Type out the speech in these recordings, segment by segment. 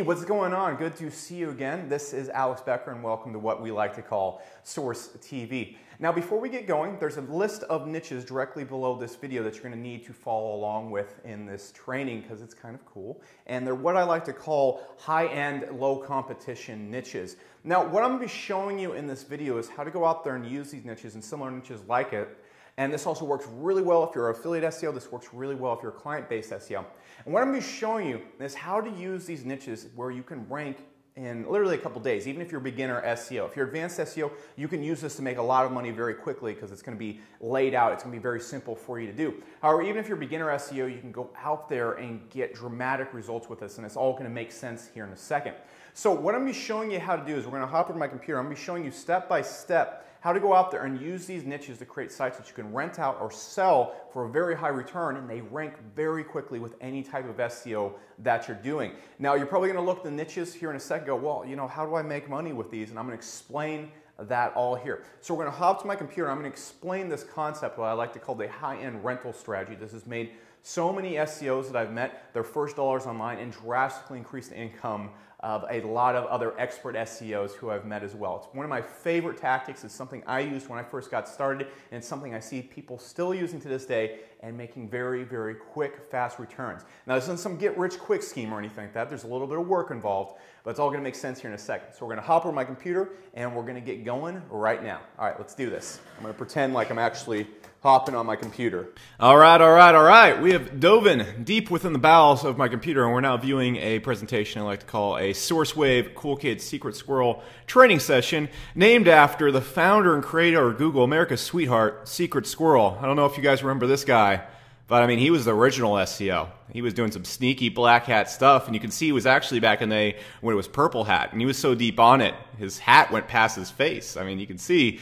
Hey, what's going on? Good to see you again. This is Alex Becker and welcome to what we like to call Source TV. Now before we get going, there's a list of niches directly below this video that you're going to need to follow along with in this training because it's kind of cool. And they're what I like to call high-end, low competition niches. Now what I'm going to be showing you in this video is how to go out there and use these niches and similar niches like it. And this also works really well if you're affiliate SEO. This works really well if you're client-based SEO. And what I'm going to be showing you is how to use these niches where you can rank in literally a couple days, even if you're beginner SEO. If you're advanced SEO, you can use this to make a lot of money very quickly because it's going to be laid out. It's going to be very simple for you to do. However, even if you're beginner SEO, you can go out there and get dramatic results with this, and it's all going to make sense here in a second. So what I'm going to be showing you how to do is we're going to hop into my computer. I'm going to be showing you step by step how to go out there and use these niches to create sites that you can rent out or sell for a very high return, and they rank very quickly with any type of SEO that you're doing. Now, you're probably going to look at the niches here in a second and go, well, you know, how do I make money with these? And I'm going to explain that all here. So we're going to hop to my computer. I'm going to explain this concept, what I like to call the high-end rental strategy. This has made so many SEOs that I've met their first dollars online and drastically increased the income of a lot of other expert SEOs who I've met as well. It's one of my favorite tactics. It's something I used when I first got started, and it's something I see people still using to this day and making very, very quick, fast returns. Now, this isn't some get-rich-quick scheme or anything like that. There's a little bit of work involved, but it's all going to make sense here in a second. So we're going to hop over my computer, and we're going to get going right now. All right, let's do this. I'm going to pretend like I'm actually hopping on my computer. All right. We have dove deep within the bowels of my computer, and we're now viewing a presentation I like to call a SourceWave Cool Kids Secret Squirrel training session named after the founder and creator of Google, America's sweetheart, Secret Squirrel. I don't know if you guys remember this guy, but I mean, he was the original SEO. He was doing some sneaky black hat stuff, and you can see he was actually back in the day when it was purple hat, and he was so deep on it, his hat went past his face. I mean, you can see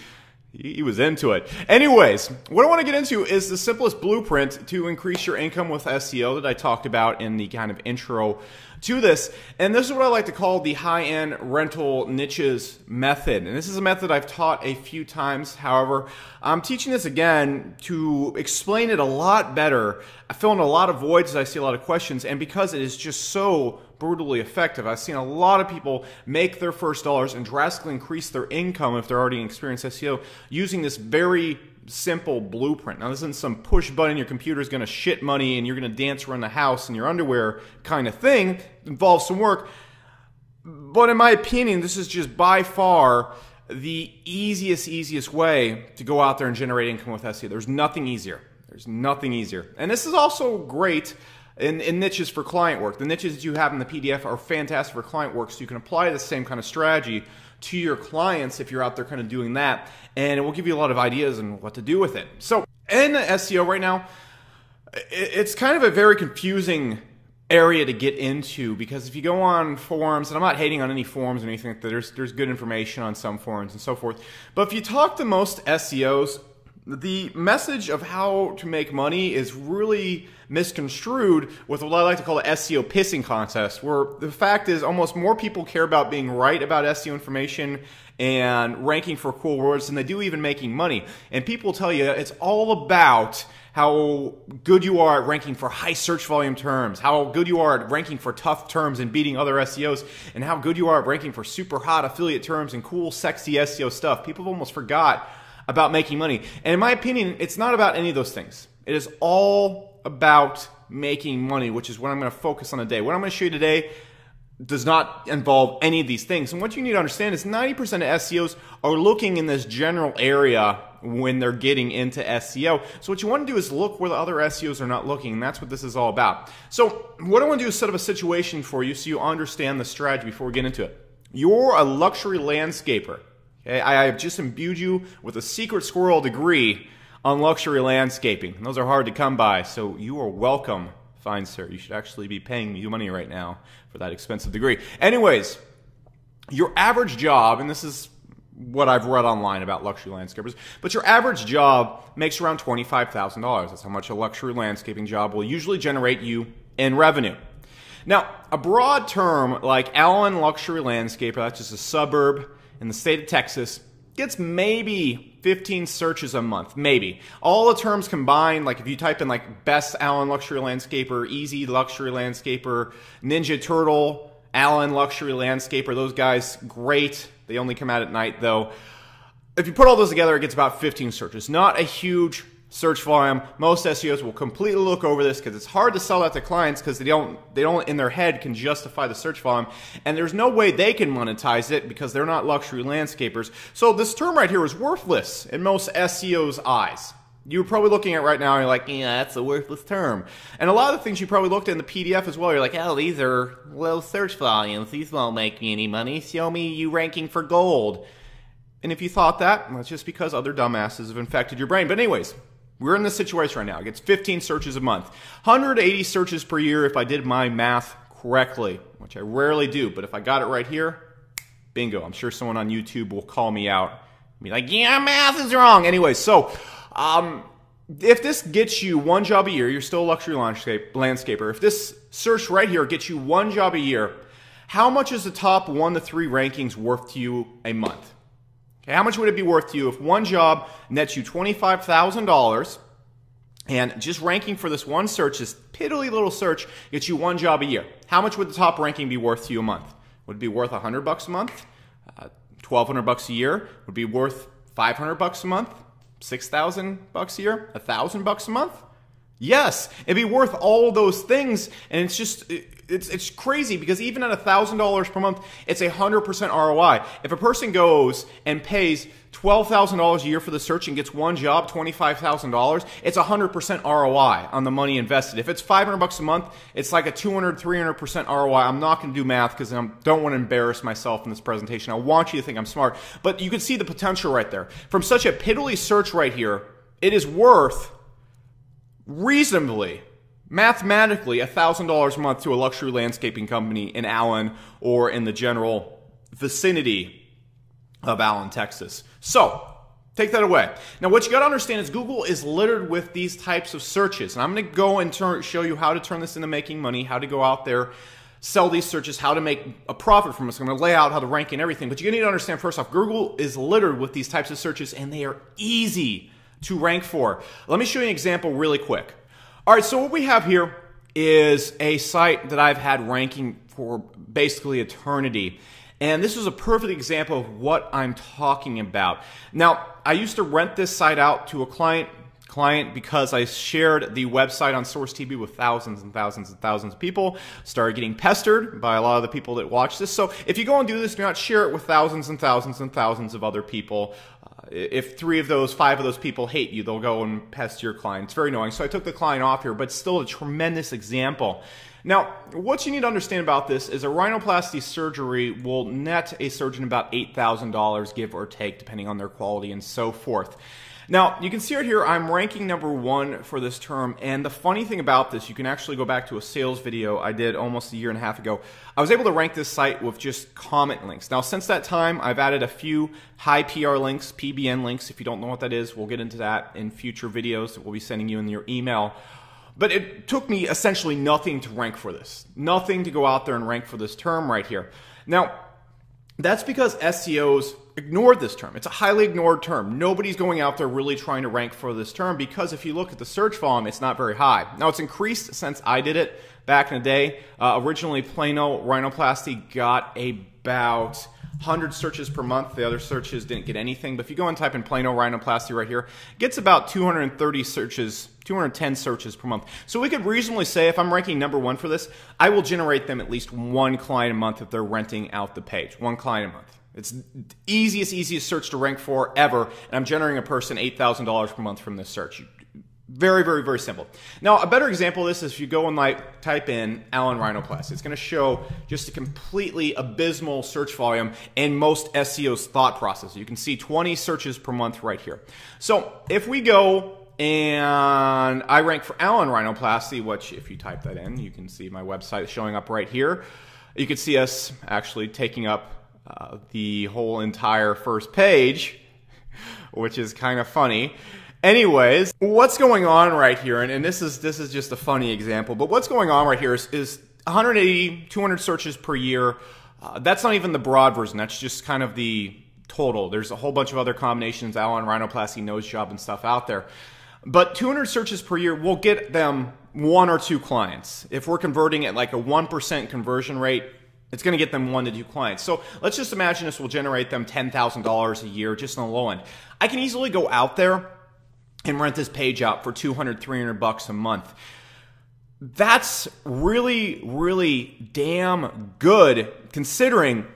he was into it. Anyways, what I want to get into is the simplest blueprint to increase your income with SEO that I talked about in the kind of intro to this. And this is what I like to call the high-end rental niches method. And this is a method I've taught a few times. However, I'm teaching this again to explain it a lot better. I fill in a lot of voids as I see a lot of questions. And because it is just so brutally effective, I've seen a lot of people make their first dollars and drastically increase their income if they're already in experienced SEO using this very simple blueprint. Now, this isn't some push button, your computer is going to shit money and you're going to dance around the house in your underwear kind of thing. It involves some work. But in my opinion, this is just by far the easiest way to go out there and generate income with SEO. There's nothing easier. There's nothing easier. And this is also great in niches for client work. The niches that you have in the PDF are fantastic for client work, so you can apply the same kind of strategy to your clients if you're out there kind of doing that, and it will give you a lot of ideas on what to do with it. So in SEO right now, it's kind of a very confusing area to get into, because if you go on forums, and I'm not hating on any forums or anything like that, there's good information on some forums and so forth, but if you talk to most SEOs, the message of how to make money is really misconstrued with what I like to call the SEO pissing contest, where the fact is almost more people care about being right about SEO information and ranking for cool words than they do even making money. And people tell you it's all about how good you are at ranking for high search volume terms, how good you are at ranking for tough terms and beating other SEOs, and how good you are at ranking for super hot affiliate terms and cool, sexy SEO stuff. People have almost forgot about making money. And in my opinion, it's not about any of those things. It is all about making money, which is what I'm going to focus on today. What I'm going to show you today does not involve any of these things. And what you need to understand is 90% of SEOs are looking in this general area when they're getting into SEO. So what you want to do is look where the other SEOs are not looking, and that's what this is all about. So what I want to do is set up a situation for you so you understand the strategy before we get into it. You're a luxury landscaper. Okay, I have just imbued you with a Secret Squirrel degree on luxury landscaping. And those are hard to come by, so you are welcome, fine sir. You should actually be paying me money right now for that expensive degree. Anyways, your average job, and this is what I've read online about luxury landscapers, but your average job makes around $25,000. That's how much a luxury landscaping job will usually generate you in revenue. Now, a broad term like Allen Luxury Landscaper, that's just a suburb in the state of Texas, gets maybe 15 searches a month, maybe. All the terms combined, like if you type in like best Allen luxury landscaper, easy luxury landscaper, Ninja Turtle, Allen, Luxury Landscaper, those guys, great. They only come out at night though. If you put all those together, it gets about 15 searches. Not a huge search volume. Most SEOs will completely look over this because it's hard to sell that to clients because they don't in their head can justify the search volume, and there's no way they can monetize it because they're not luxury landscapers. So this term right here is worthless in most SEOs' eyes. You're probably looking at it right now and you're like, yeah, that's a worthless term. And a lot of the things you probably looked at in the PDF as well, you're like, oh, these are low search volumes. These won't make me any money. Show me you ranking for gold. And if you thought that, well, it's just because other dumbasses have infected your brain. But anyways, we're in this situation right now. It gets 15 searches a month. 180 searches per year if I did my math correctly, which I rarely do. But if I got it right here, bingo. I'm sure someone on YouTube will call me out and be like, yeah, math is wrong. Anyway, so if this gets you one job a year, you're still a luxury landscaper. If this search right here gets you one job a year, how much is the top 1 to 3 rankings worth to you a month? Okay, how much would it be worth to you if one job nets you $25,000 and just ranking for this one search, this piddly little search, gets you one job a year? How much would the top ranking be worth to you a month? Would it be worth $100 a month? $1,200 a year? Would it be worth $500 a month? $6,000 a year? $1,000 a month? Yes, it'd be worth all of those things, and it's just, it's crazy because even at $1,000 per month, it's 100% ROI. If a person goes and pays $12,000 a year for the search and gets one job, $25,000, it's 100% ROI on the money invested. If it's $500 a month, it's like a 200, 300% ROI. I'm not going to do math because I don't want to embarrass myself in this presentation. I want you to think I'm smart, but you can see the potential right there. From such a piddly search right here, it is worth reasonably, mathematically, $1,000 a month to a luxury landscaping company in Allen or in the general vicinity of Allen, Texas. So, take that away. Now, what you got to understand is Google is littered with these types of searches. And I'm going to go and show you how to turn this into making money, how to go out there, sell these searches, how to make a profit from this. I'm going to lay out how to rank and everything. But you need to understand, first off, Google is littered with these types of searches, and they are easy to rank for. Let me show you an example really quick. All right, so what we have here is a site that I've had ranking for basically eternity. And this is a perfect example of what I'm talking about. Now, I used to rent this site out to a client because I shared the website on Source TV with thousands and thousands and thousands of people, started getting pestered by a lot of the people that watch this. So if you go and do this, do not share it with thousands and thousands and thousands of other people. If 5 of those people hate you, they'll go and pest your client. It's very annoying. So I took the client off here, but still a tremendous example. Now, what you need to understand about this is a rhinoplasty surgery will net a surgeon about $8,000, give or take, depending on their quality and so forth. Now, you can see right here, I'm ranking #1 for this term, and the funny thing about this, you can actually go back to a sales video I did almost a year and a half ago. I was able to rank this site with just comment links. Now, since that time, I've added a few high PR links, PBN links. If you don't know what that is, we'll get into that in future videos that we'll be sending you in your email. But it took me essentially nothing to rank for this. Nothing to go out there and rank for this term right here. Now, that's because SEOs ignored this term. It's a highly ignored term. Nobody's going out there really trying to rank for this term because if you look at the search volume, it's not very high. Now, it's increased since I did it back in the day. Originally, Plano rhinoplasty got about 100 searches per month. The other searches didn't get anything. But if you go and type in Plano rhinoplasty right here, it gets about 230 searches, 210 searches per month. So we could reasonably say if I'm ranking #1 for this, I will generate them at least one client a month if they're renting out the page. One client a month. It's the easiest search to rank for ever, and I'm generating a person $8,000 per month from this search. Very, very, very simple. Now, a better example of this is if you go and type in Allen rhinoplasty. It's going to show just a completely abysmal search volume in most SEO's thought process. You can see 20 searches per month right here. So if we go and I rank for Allen rhinoplasty, which if you type that in, you can see my website showing up right here. You can see us actually taking up the whole entire first page, which is kind of funny. Anyways, what's going on right here, and this is just a funny example, but what's going on right here is 180, 200 searches per year. That's not even the broad version. That's just kind of the total. There's a whole bunch of other combinations, Allen rhinoplasty, nose job, and stuff out there. But 200 searches per year will get them 1 or 2 clients. If we're converting at like a 1% conversion rate, It's going to get them 1 to 2 clients. So let's just imagine this will generate them $10,000 a year just on the low end. I can easily go out there and rent this page out for $200, $300 a month. That's really, really damn good considering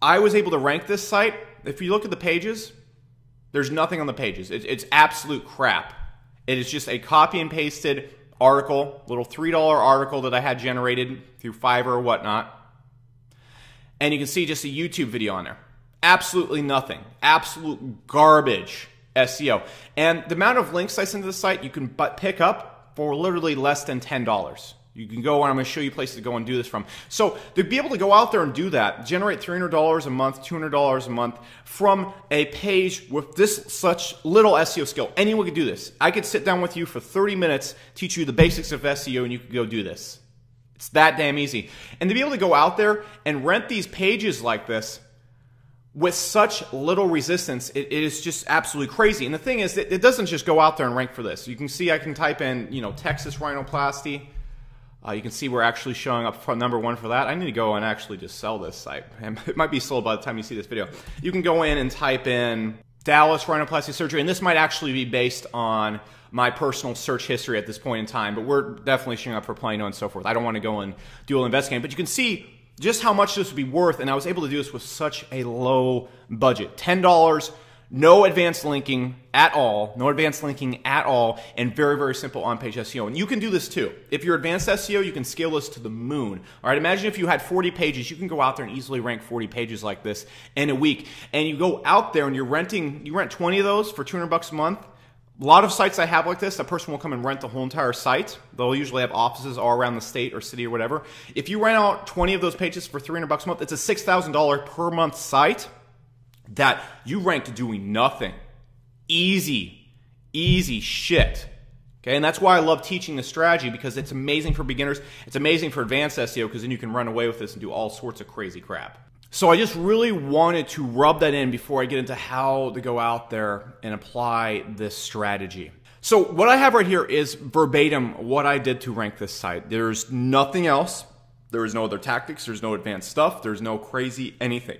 I was able to rank this site. If you look at the pages, there's nothing on the pages. It's absolute crap. It is just a copy and pasted article, little $3 article that I had generated through Fiverr or whatnot. And you can see just a YouTube video on there. Absolutely nothing. Absolute garbage SEO. And the amount of links I send to the site you can pick up for literally less than $10. You can go, and I'm going to show you places to go and do this from. So to be able to go out there and do that, generate $300 a month, $200 a month from a page with this such little SEO skill. Anyone could do this. I could sit down with you for 30 minutes, teach you the basics of SEO, and you could go do this. It's that damn easy. And to be able to go out there and rent these pages like this with such little resistance, it is just absolutely crazy. And the thing is, it doesn't just go out there and rank for this. You can see I can type in, Texas rhinoplasty. You can see we're actually showing up for #1 for that. I need to go and actually just sell this site. It might be sold by the time you see this video. You can go in and type in Dallas rhinoplasty surgery, and this might actually be based on my personal search history at this point in time, but we're definitely showing up for Plano and so forth. I don't want to go and do all investigating, but you can see just how much this would be worth, and I was able to do this with such a low budget. $10, no advanced linking at all, and very, very simple on-page SEO. And you can do this too. If you're advanced SEO, you can scale this to the moon. All right, imagine if you had 40 pages, you can go out there and easily rank 40 pages like this in a week. And you go out there and you rent 20 of those for $200 a month. A lot of sites I have like this, a person will come and rent the whole entire site. They'll usually have offices all around the state or city or whatever. If you rent out 20 of those pages for $300 a month, it's a $6,000 per month site that you rank doing nothing. Easy shit. Okay, and that's why I love teaching this strategy, because it's amazing for beginners. It's amazing for advanced SEO, because then you can run away with this and do all sorts of crazy crap. So I just really wanted to rub that in before I get into how to go out there and apply this strategy. So what I have right here is verbatim what I did to rank this site. There's nothing else. There is no other tactics. There's no advanced stuff. There's no crazy anything.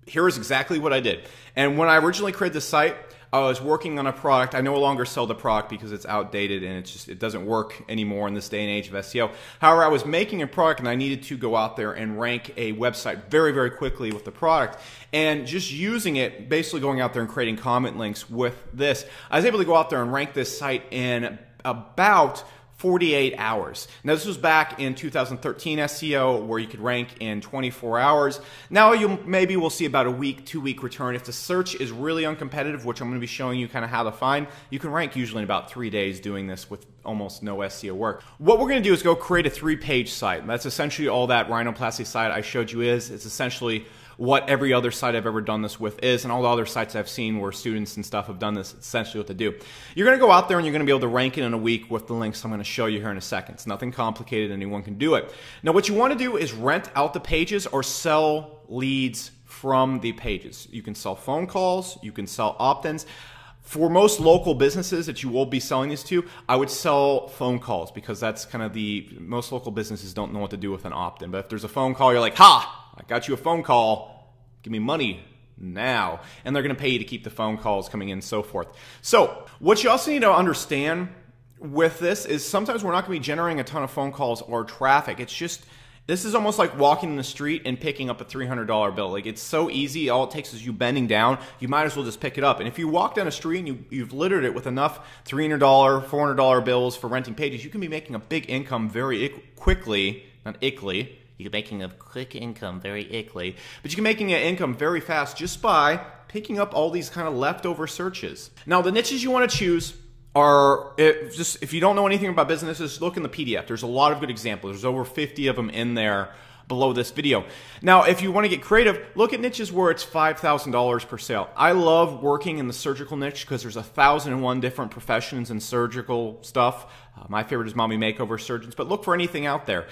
Here is exactly what I did. And when I originally created this site, I was working on a product. I no longer sell the product because it's outdated and it doesn't work anymore in this day and age of SEO. However, I was making a product and I needed to go out there and rank a website very, very quickly with the product. And just using it, basically going out there and creating comment links with this, I was able to go out there and rank this site in about 48 hours. Now, this was back in 2013 SEO, where you could rank in 24 hours. Now, maybe we'll see about a week, 2-week return. If the search is really uncompetitive, which I'm going to be showing you kind of how to find, you can rank usually in about 3 days doing this with almost no SEO work. What we're going to do is go create a 3-page site. That's essentially all that rhinoplasty site I showed you is. It's essentially what every other site I've ever done this with is, and all the other sites I've seen where students and stuff have done this, it's essentially what they do. You're going to go out there and you're going to be able to rank it in a week with the links I'm going to show you here in a second. It's nothing complicated. Anyone can do it. Now, what you want to do is rent out the pages or sell leads from the pages. You can sell phone calls. You can sell opt-ins. For most local businesses that you will be selling this to, I would sell phone calls, because that's kind of most local businesses don't know what to do with an opt-in. But if there's a phone call, you're like, ha! I got you a phone call, give me money now. And they're going to pay you to keep the phone calls coming in and so forth. So what you also need to understand with this is sometimes we're not going to be generating a ton of phone calls or traffic. It's just, this is almost like walking in the street and picking up a $300 bill. Like, it's so easy. All it takes is you bending down. You might as well just pick it up. And if you walk down a street and you've littered it with enough $300, $400 bills for renting pages, you can be making a big income very quickly, not ickly. You're making a quick income very ickly, but you can making an income very fast just by picking up all these kind of leftover searches. Now, the niches you want to choose are, if you don't know anything about businesses, look in the PDF. There's a lot of good examples. There's over 50 of them in there below this video. Now, if you want to get creative, look at niches where it's $5,000 per sale. I love working in the surgical niche because there's 1,001 different professions in surgical stuff. My favorite is mommy makeover surgeons, but look for anything out there.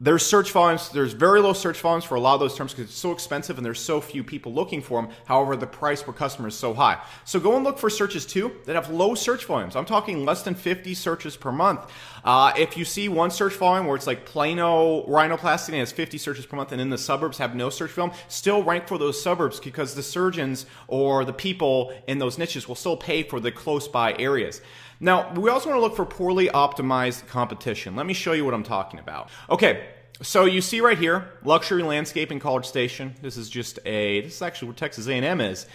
There's search volumes, there's very low search volumes for a lot of those terms because it's so expensive and there's so few people looking for them. However, the price per customer is so high. So go and look for searches too that have low search volumes. I'm talking less than 50 searches per month. If you see one search volume where it's like Plano rhinoplasty and it has 50 searches per month and in the suburbs have no search volume, still rank for those suburbs because the surgeons or the people in those niches will still pay for the close by areas. Now, we also want to look for poorly optimized competition. Let me show you what I'm talking about. Okay, so you see right here, luxury landscaping College Station. This is actually where Texas A&M is.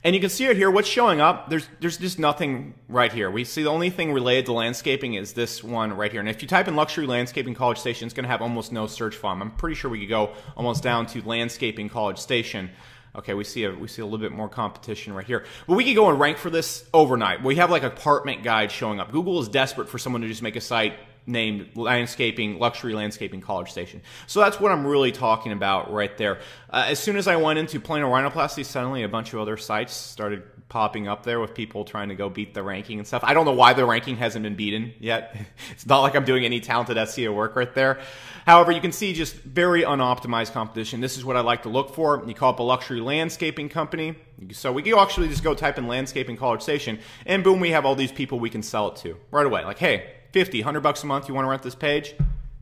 And you can see it here, what's showing up, there's just nothing right here. We see the only thing related to landscaping is this one right here. And if you type in luxury landscaping College Station, it's going to have almost no search volume. I'm pretty sure we could go almost down to landscaping College Station. Okay, we see a little bit more competition right here. But we could go and rank for this overnight. We have like apartment guides showing up. Google is desperate for someone to just make a site named luxury landscaping College Station. So that's what I'm really talking about right there. As soon as I went into Plano rhinoplasty, suddenly a bunch of other sites started popping up there with people trying to go beat the ranking and stuff. I don't know why the ranking hasn't been beaten yet. It's not like I'm doing any talented SEO work right there. However, you can see just very unoptimized competition. This is what I like to look for. You call up a luxury landscaping company. So we can actually just go type in landscaping College Station, and boom, we have all these people we can sell it to right away. Like, hey, 50, $100 a month, you want to rent this page?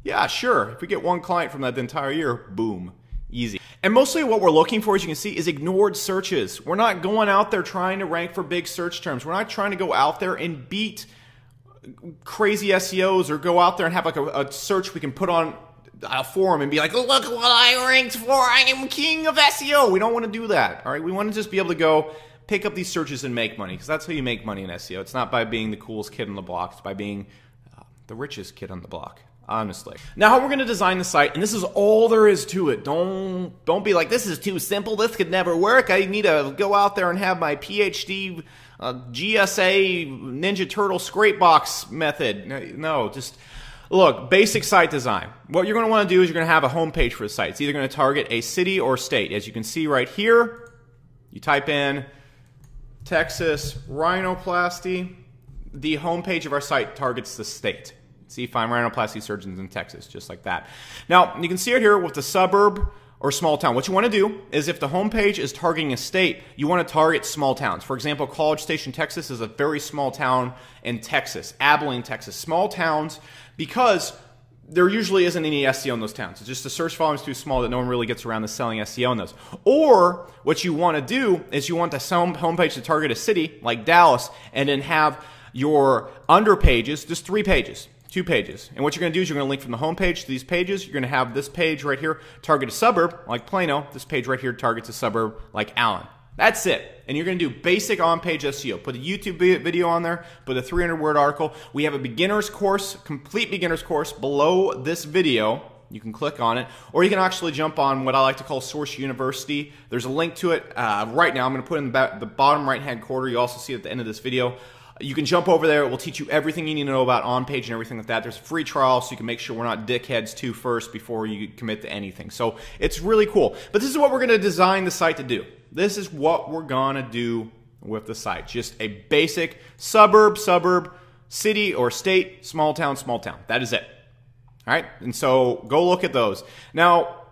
Yeah, sure. If we get one client from that the entire year, boom, easy. And mostly what we're looking for, as you can see, is ignored searches. We're not going out there trying to rank for big search terms. We're not trying to go out there and beat crazy SEOs or go out there and have like a search we can put on a forum and be like, look what I ranked for, I am king of SEO. We don't want to do that, all right? We want to just be able to go pick up these searches and make money, because that's how you make money in SEO. It's not by being the coolest kid on the block. It's by being the richest kid on the block, honestly. Now, how we're going to design the site, and this is all there is to it. Don't be like, this is too simple. This could never work. I need to go out there and have my PhD GSA Ninja Turtle scrape box method. No, just look, basic site design. What you're going to want to do is you're going to have a homepage for the site. It's either going to target a city or state. As you can see right here, you type in Texas rhinoplasty. The homepage of our site targets the state. See, find rhinoplasty surgeons in Texas, just like that. Now, you can see it here with the suburb or small town. What you want to do is if the homepage is targeting a state, you want to target small towns. For example, College Station, Texas is a very small town in Texas, Abilene, Texas. Small towns, because there usually isn't any SEO in those towns. It's just the search volume is too small that no one really gets around to selling SEO in those. Or what you want to do is you want the homepage to target a city like Dallas and then have your under pages, just 3 pages. 2 pages. And what you're going to do is you're going to link from the home page to these pages. You're going to have this page right here target a suburb like Plano. This page right here targets a suburb like Allen. That's it. And you're going to do basic on-page SEO. Put a YouTube video on there, put a 300-word article. We have a beginner's course, complete beginner's course below this video. You can click on it, or you can actually jump on what I like to call Source University. There's a link to it right now. I'm going to put it in the bottom right-hand corner. You also see it at the end of this video. You can jump over there. It will teach you everything you need to know about on-page and everything like that. There's a free trial, so you can make sure we're not dickheads too first before you commit to anything. So it's really cool. But this is what we're going to design the site to do. This is what we're going to do with the site. Just a basic suburb, city or state, small town. That is it. All right? And so go look at those. Now,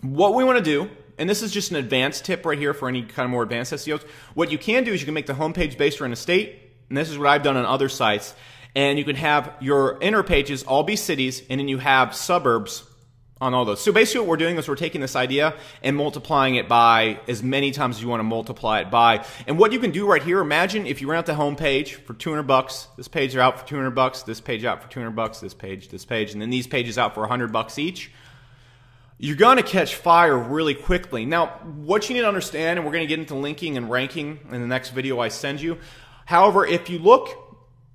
what we want to do, and this is just an advanced tip right here for any kind of more advanced SEOs, what you can do is you can make the homepage based around a state. And this is what I've done on other sites. And you can have your inner pages all be cities, and then you have suburbs on all those. So basically what we're doing is we're taking this idea and multiplying it by as many times as you want to multiply it by. And what you can do right here, imagine if you rent the home page for $200, this page are out for $200, this page out for $200, this page, and then these pages out for $100 each. You're going to catch fire really quickly. Now, what you need to understand, and we're going to get into linking and ranking in the next video I send you. However, if you look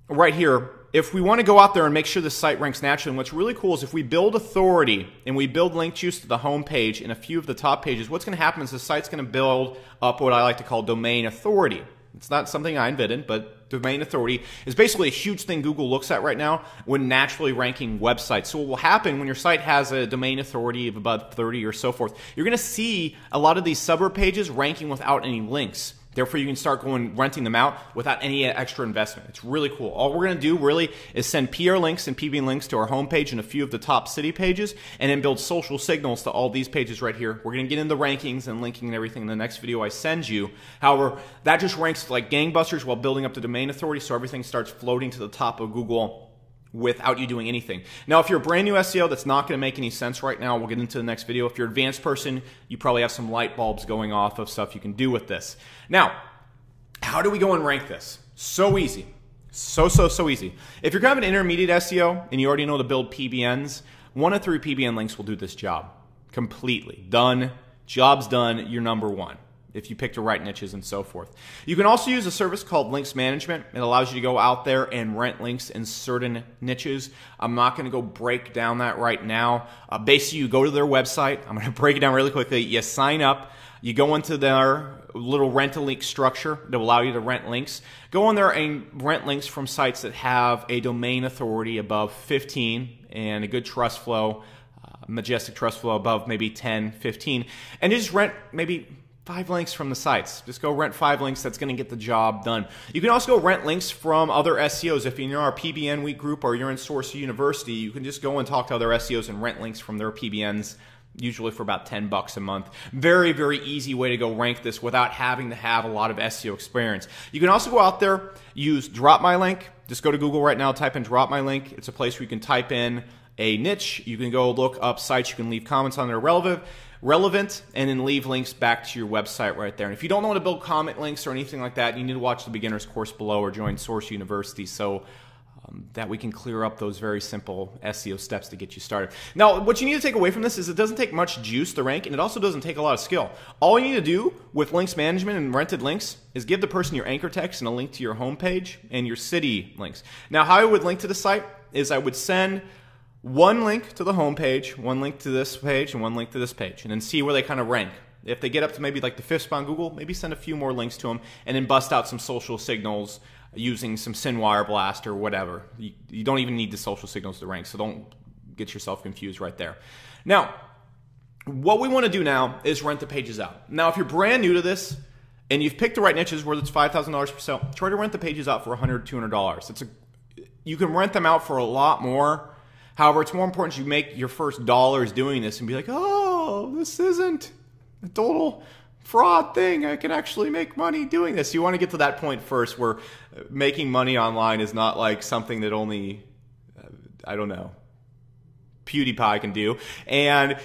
right here, if we want to go out there and make sure the site ranks naturally, and what's really cool is if we build authority and we build link juice to the home page and a few of the top pages, what's going to happen is the site's going to build up what I like to call domain authority. It's not something I invented, but domain authority is basically a huge thing Google looks at right now when naturally ranking websites. So what will happen when your site has a domain authority of about 30 or so forth, you're going to see a lot of these suburb pages ranking without any links. Therefore, you can start renting them out without any extra investment. It's really cool. All we're going to do really is send PR links and PB links to our homepage and a few of the top city pages, and then build social signals to all these pages right here. We're going to get into rankings and linking and everything in the next video I send you. However, that just ranks like gangbusters while building up the domain authority, so everything starts floating to the top of Google without you doing anything. Now, if you're a brand new SEO, that's not going to make any sense right now. We'll get into the next video. If you're an advanced person, you probably have some light bulbs going off of stuff you can do with this. Now, how do we go and rank this? So easy. So easy. If you're kind of an intermediate SEO and you already know to build PBNs, 1 of 3 PBN links will do this job. Completely. Done. Job's done. You're number 1. If you pick the right niches and so forth. You can also use a service called Links Management. It allows you to go out there and rent links in certain niches. I'm not going to go break down that right now. Basically, you go to their website. I'm going to break it down really quickly. You sign up. You go into their little rent-a-link structure that will allow you to rent links. Go in there and rent links from sites that have a domain authority above 15 and a good trust flow, majestic trust flow above maybe 10, 15. And just rent maybe 5 links from the sites. Just go rent 5 links. That's going to get the job done. You can also go rent links from other SEOs. If you're in our PBN Week group or you're in Source University, you can just go and talk to other SEOs and rent links from their PBNs, usually for about $10 a month. Very, very easy way to go rank this without having to have a lot of SEO experience. You can also go out there, use Drop My Link. Just go to Google right now, type in Drop My Link. It's a place where you can type in a niche. You can go look up sites. You can leave comments on that are relevant, and then leave links back to your website right there. And if you don't know how to build comment links or anything like that, you need to watch the beginner's course below or join Source University so that we can clear up those very simple SEO steps to get you started. Now, what you need to take away from this is it doesn't take much juice to rank, and it also doesn't take a lot of skill. All you need to do with links management and rented links is give the person your anchor text and a link to your homepage and your city links. Now, how I would link to the site is I would send 1 link to the homepage, 1 link to this page, and 1 link to this page, and then see where they kind of rank. If they get up to maybe like the 5th spot on Google, maybe send a few more links to them, and then bust out some social signals using some SynWire Blast or whatever. You don't even need the social signals to rank, so don't get yourself confused right there. Now, what we want to do now is rent the pages out. Now, if you're brand new to this and you've picked the right niches where it's $5,000 per sale, try to rent the pages out for $100, $200. You can rent them out for a lot more. However, it's more important you make your first dollars doing this and be like, oh, this isn't a total fraud thing. I can actually make money doing this. You want to get to that point first where making money online is not like something that only, I don't know, PewDiePie can do. And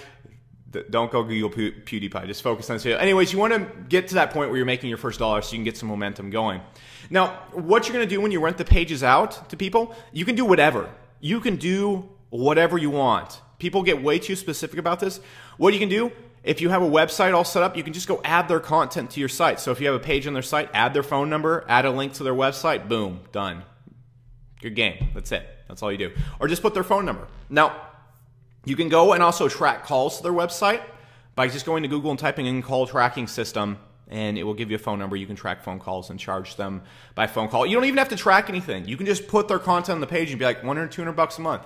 don't go Google PewDiePie. Just focus on this video. Anyways, you want to get to that point where you're making your first dollar so you can get some momentum going. Now, what you're going to do when you rent the pages out to people, you can do whatever. You can do whatever you want. People get way too specific about this. What you can do, if you have a website all set up, you can just go add their content to your site. So if you have a page on their site, add their phone number, add a link to their website, boom, done. Good game. That's it. That's all you do. Or just put their phone number. Now, you can go and also track calls to their website by just going to Google and typing in call tracking system, and it will give you a phone number. You can track phone calls and charge them by phone call. You don't even have to track anything. You can just put their content on the page and be like $100, $200 a month.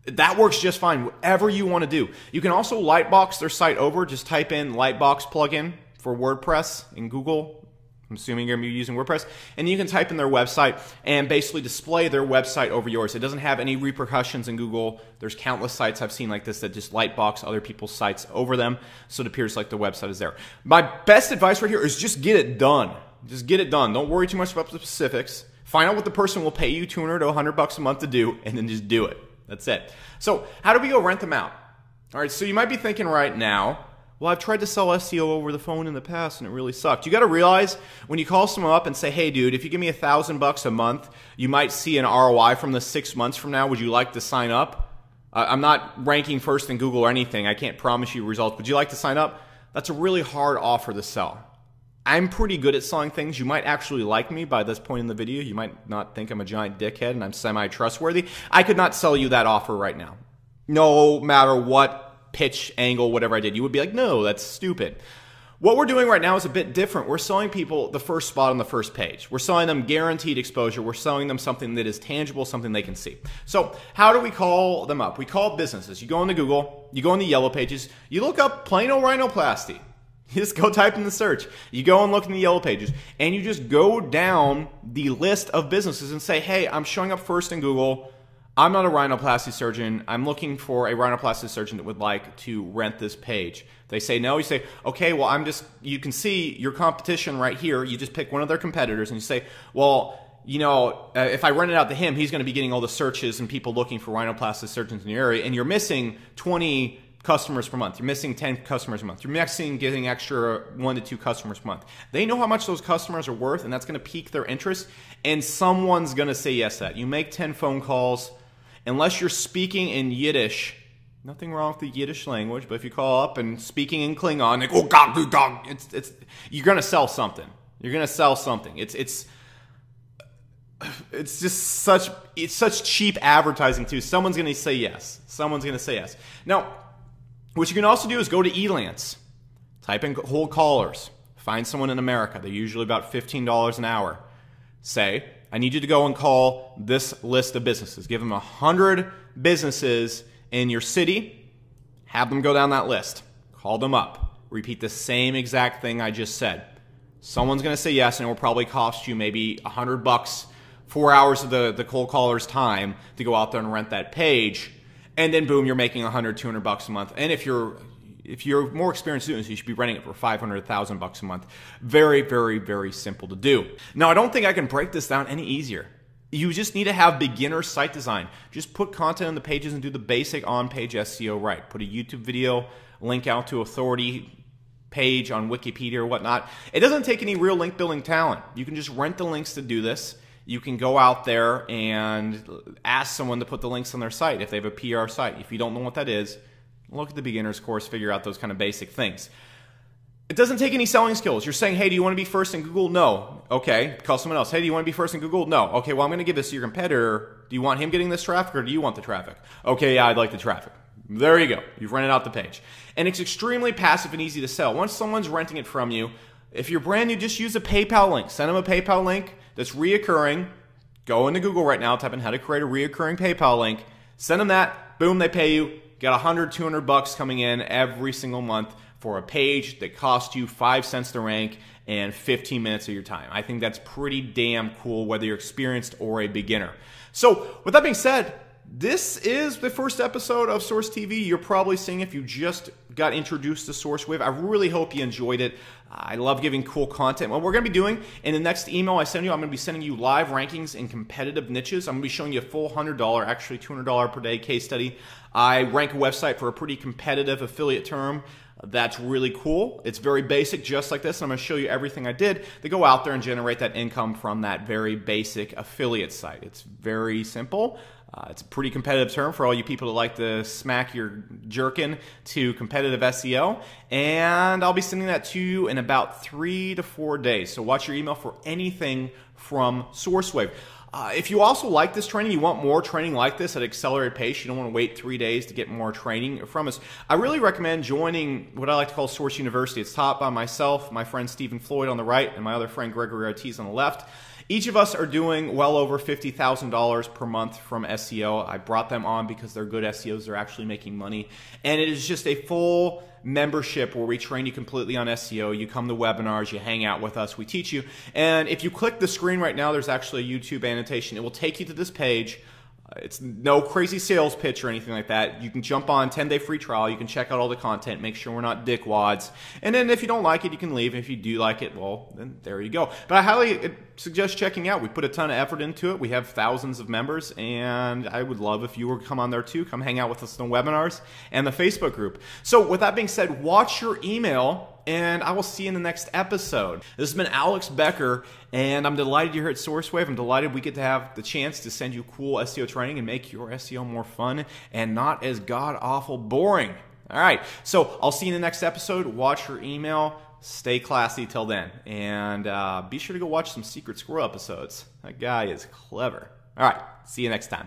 That works just fine, whatever you want to do. You can also lightbox their site over. Just type in lightbox plugin for WordPress in Google. I'm assuming you're going to be using WordPress. And you can type in their website and basically display their website over yours. It doesn't have any repercussions in Google. There's countless sites I've seen like this that just lightbox other people's sites over them, so it appears like the website is there. My best advice right here is just get it done. Just get it done. Don't worry too much about the specifics. Find out what the person will pay you $200 to $100 a month to do, and then just do it. That's it. So how do we go rent them out? All right, so you might be thinking right now, well, I've tried to sell SEO over the phone in the past and it really sucked. You got to realize when you call someone up and say, hey, dude, if you give me $1,000 a month, you might see an ROI from this 6 months from now. Would you like to sign up? I'm not ranking first in Google or anything. I can't promise you results. Would you like to sign up? That's a really hard offer to sell. I'm pretty good at selling things. You might actually like me by this point in the video. You might not think I'm a giant dickhead and I'm semi-trustworthy. I could not sell you that offer right now. No matter what pitch, angle, whatever I did. You would be like, no, that's stupid. What we're doing right now is a bit different. We're selling people the first spot on the first page. We're selling them guaranteed exposure. We're selling them something that is tangible, something they can see. So how do we call them up? We call businesses. You go into Google, you go in the yellow pages, you look up plain old rhinoplasty. You just go type in the search. You go and look in the yellow pages, and you just go down the list of businesses and say, hey, I'm showing up first in Google. I'm not a rhinoplasty surgeon. I'm looking for a rhinoplasty surgeon that would like to rent this page. If they say no, you say, okay, well, you can see your competition right here. You just pick one of their competitors and you say, well, you know, if I rent it out to him, he's going to be getting all the searches and people looking for rhinoplasty surgeons in your area, and you're missing 20 customers per month. You're missing 10 customers a month. You're missing getting extra 1 to 2 customers per month. They know how much those customers are worth, and that's going to pique their interest, and someone's going to say yes to that. You make 10 phone calls, unless you're speaking in Yiddish. Nothing wrong with the Yiddish language, but if you call up and speaking in Klingon, like, oh God, you're going to sell something. You're going to sell something. It's just such cheap advertising too. Someone's going to say yes. Someone's going to say yes. Now, what you can also do is go to Elance, type in cold callers, find someone in America. They're usually about $15 an hour. Say, I need you to go and call this list of businesses. Give them 100 businesses in your city. Have them go down that list. Call them up. Repeat the same exact thing I just said. Someone's going to say yes, and it will probably cost you maybe $100, 4 hours of the cold caller's time to go out there and rent that page. And then boom, you're making $100, $200 a month. And if you're more experienced students, you should be renting it for $500, $1,000 a month. Very, very, very simple to do. Now, I don't think I can break this down any easier. You just need to have beginner site design. Just put content on the pages and do the basic on-page SEO right. Put a YouTube video, link out to authority page on Wikipedia or whatnot. It doesn't take any real link building talent. You can just rent the links to do this. You can go out there and ask someone to put the links on their site if they have a PR site. If you don't know what that is, look at the beginner's course, figure out those kind of basic things. It doesn't take any selling skills. You're saying, hey, do you want to be first in Google? No. Okay, call someone else. Hey, do you want to be first in Google? No. Okay, well, I'm going to give this to your competitor. Do you want him getting this traffic or do you want the traffic? Okay, yeah, I'd like the traffic. There you go. You've rented out the page. And it's extremely passive and easy to sell. Once someone's renting it from you, if you're brand new, just use a PayPal link. Send them a PayPal link that's reoccurring. Go into Google right now, type in how to create a reoccurring PayPal link. Send them that. Boom, they pay you. Get $100, $200 coming in every single month for a page that costs you 5 cents to rank and 15 minutes of your time. I think that's pretty damn cool, whether you're experienced or a beginner. So with that being said, this is the first episode of Source TV. You're probably seeing if you just got introduced to SourceWave. I really hope you enjoyed it. I love giving cool content. What we're going to be doing in the next email I send you, I'm going to be sending you live rankings in competitive niches. I'm going to be showing you a full $100, actually $200 per day case study. I rank a website for a pretty competitive affiliate term. That's really cool. It's very basic, just like this. I'm going to show you everything I did to go out there and generate that income from that very basic affiliate site. It's very simple. It's a pretty competitive term for all you people that like to smack your jerkin to competitive SEO. And I'll be sending that to you in about 3 to 4 days. So watch your email for anything from SourceWave. If you also like this training, you want more training like this at accelerated pace, you don't want to wait 3 days to get more training from us, I really recommend joining what I like to call Source University. It's taught by myself, my friend Stephen Floyd on the right, and my other friend Gregory Ortiz on the left. Each of us are doing well over $50,000 per month from SEO. I brought them on because they're good SEOs. They're actually making money. And it is just a full membership where we train you completely on SEO. You come to webinars, you hang out with us, we teach you. And if you click the screen right now, there's actually a YouTube annotation. It will take you to this page. It's no crazy sales pitch or anything like that. You can jump on 10-day free trial. You can check out all the content, make sure we're not dickwads. And then if you don't like it, you can leave. And if you do like it, well, then there you go. But I highly suggest checking out. We put a ton of effort into it. We have thousands of members, and I would love if you were to come on there too. Come hang out with us in the webinars and the Facebook group. So with that being said, watch your email, and I will see you in the next episode. This has been Alex Becker, and I'm delighted you're here at SourceWave. I'm delighted we get to have the chance to send you cool SEO training and make your SEO more fun and not as god-awful boring. All right, so I'll see you in the next episode. Watch your email. Stay classy till then. And be sure to go watch some Secret Squirrel episodes. That guy is clever. All right, see you next time.